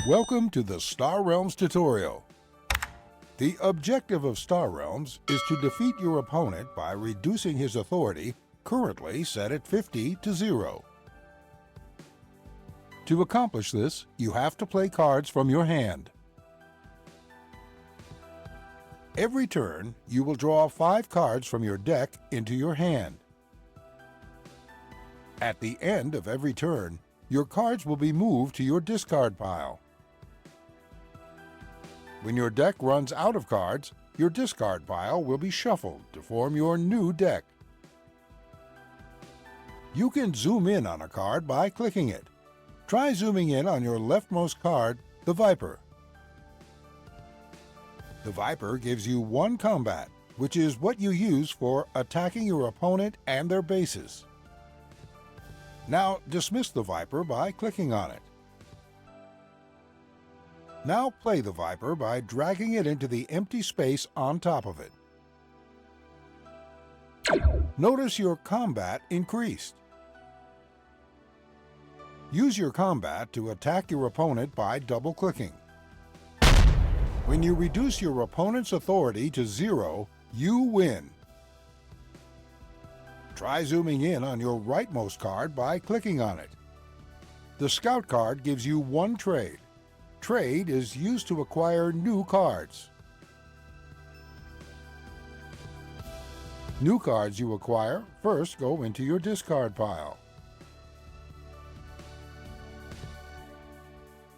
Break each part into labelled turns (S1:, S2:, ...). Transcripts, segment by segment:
S1: Welcome to the Star Realms tutorial. The objective of Star Realms is to defeat your opponent by reducing his authority, currently set at 50, to 0. To accomplish this, you have to play cards from your hand. Every turn, you will draw 5 cards from your deck into your hand. At the end of every turn, your cards will be moved to your discard pile. When your deck runs out of cards, your discard pile will be shuffled to form your new deck. You can zoom in on a card by clicking it. Try zooming in on your leftmost card, the Viper. The Viper gives you 1 combat, which is what you use for attacking your opponent and their bases. Now dismiss the Viper by clicking on it. Now play the Viper by dragging it into the empty space on top of it. Notice your combat increased. Use your combat to attack your opponent by double-clicking. When you reduce your opponent's authority to 0, you win. Try zooming in on your rightmost card by clicking on it. The Scout card gives you 1 trade. Trade is used to acquire new cards. New cards you acquire first go into your discard pile.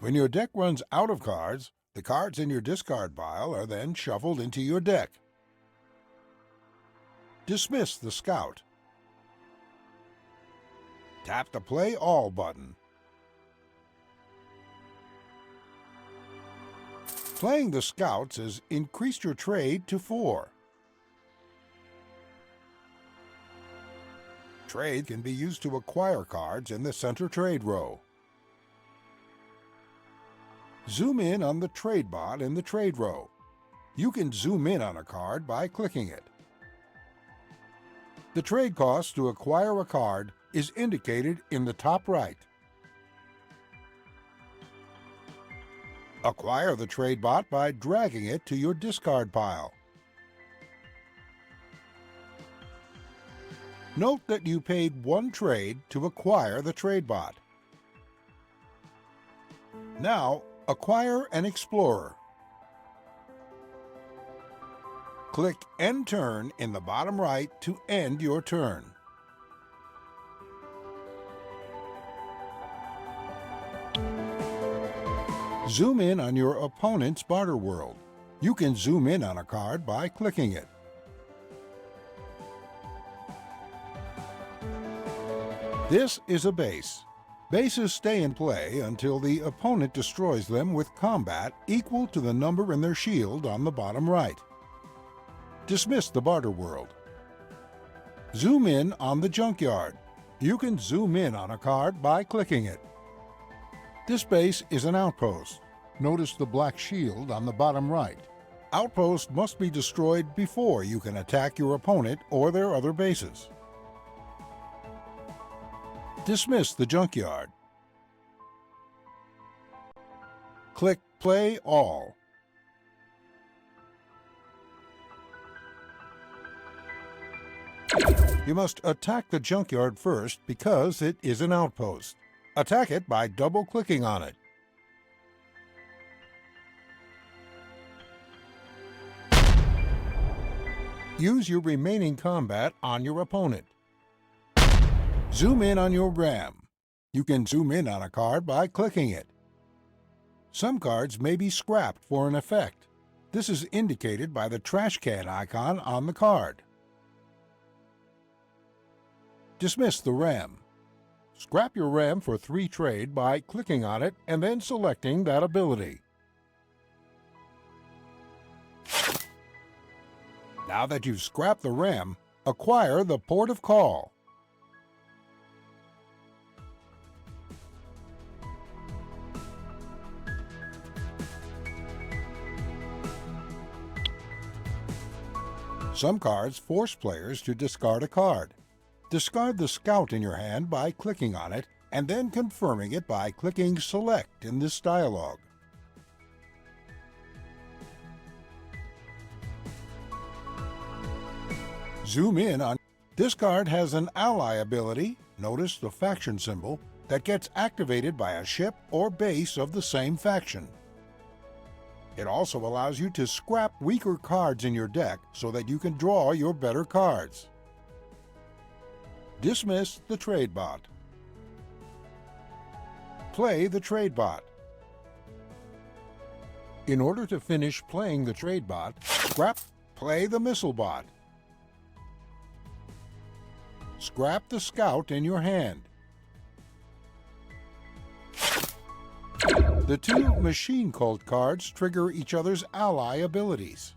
S1: When your deck runs out of cards, the cards in your discard pile are then shuffled into your deck. Dismiss the Scout. Tap the Play All button. Playing the Scouts has increased your trade to 4. Trade can be used to acquire cards in the center trade row. Zoom in on the trade bot in the trade row. You can zoom in on a card by clicking it. The trade cost to acquire a card is indicated in the top right. Acquire the trade bot by dragging it to your discard pile. Note that you paid 1 trade to acquire the trade bot. Now, acquire an Explorer. Click End Turn in the bottom right to end your turn. Zoom in on your opponent's barter world. You can zoom in on a card by clicking it. This is a base. Bases stay in play until the opponent destroys them with combat equal to the number in their shield on the bottom right. Dismiss the barter world. Zoom in on the junkyard. You can zoom in on a card by clicking it. This base is an outpost. Notice the black shield on the bottom right. Outposts must be destroyed before you can attack your opponent or their other bases. Dismiss the junkyard. Click Play All. You must attack the junkyard first because it is an outpost. Attack it by double-clicking on it. Use your remaining combat on your opponent. Zoom in on your ram. You can zoom in on a card by clicking it. Some cards may be scrapped for an effect. This is indicated by the trash can icon on the card. Dismiss the ram. Scrap your ram for 3 trade by clicking on it and then selecting that ability. Now that you've scrapped the ram, acquire the Port of Call. Some cards force players to discard a card. Discard the Scout in your hand by clicking on it and then confirming it by clicking Select in this dialog. Zoom in on. This card has an ally ability, notice the faction symbol, that gets activated by a ship or base of the same faction. It also allows you to scrap weaker cards in your deck so that you can draw your better cards. Dismiss the trade bot. Play the trade bot. In order to finish playing the trade bot, play the missile bot. Scrap the scout in your hand. The two machine cult cards trigger each other's ally abilities.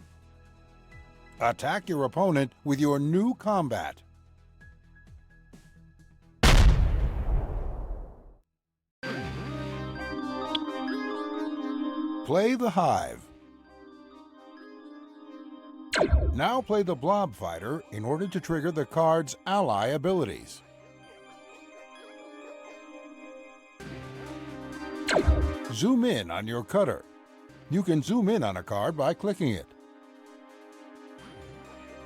S1: Attack your opponent with your new combat. Play the Hive. Now play the Blob Fighter in order to trigger the card's ally abilities. Zoom in on your cutter. You can zoom in on a card by clicking it.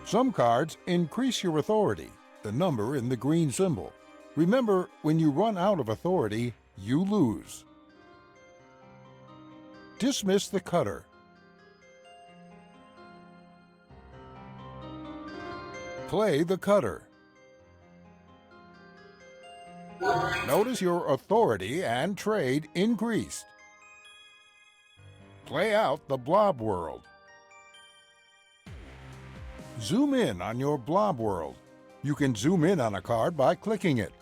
S1: Some cards increase your authority, the number in the green symbol. Remember, when you run out of authority, you lose. Dismiss the cutter. Play the cutter. Notice your authority and trade increased. Play out the Blob World. Zoom in on your Blob World. You can zoom in on a card by clicking it.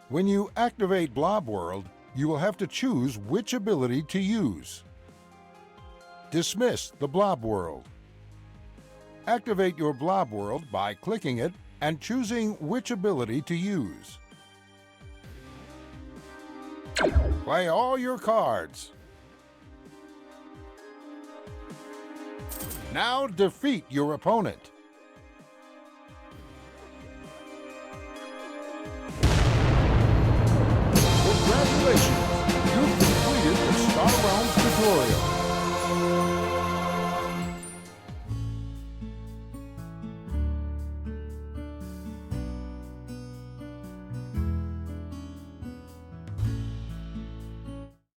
S1: When you activate Blob World, you will have to choose which ability to use. Dismiss the Blob World. Activate your Blob World by clicking it and choosing which ability to use. Play all your cards. Now defeat your opponent. Congratulations! You've completed the Star Realms tutorial.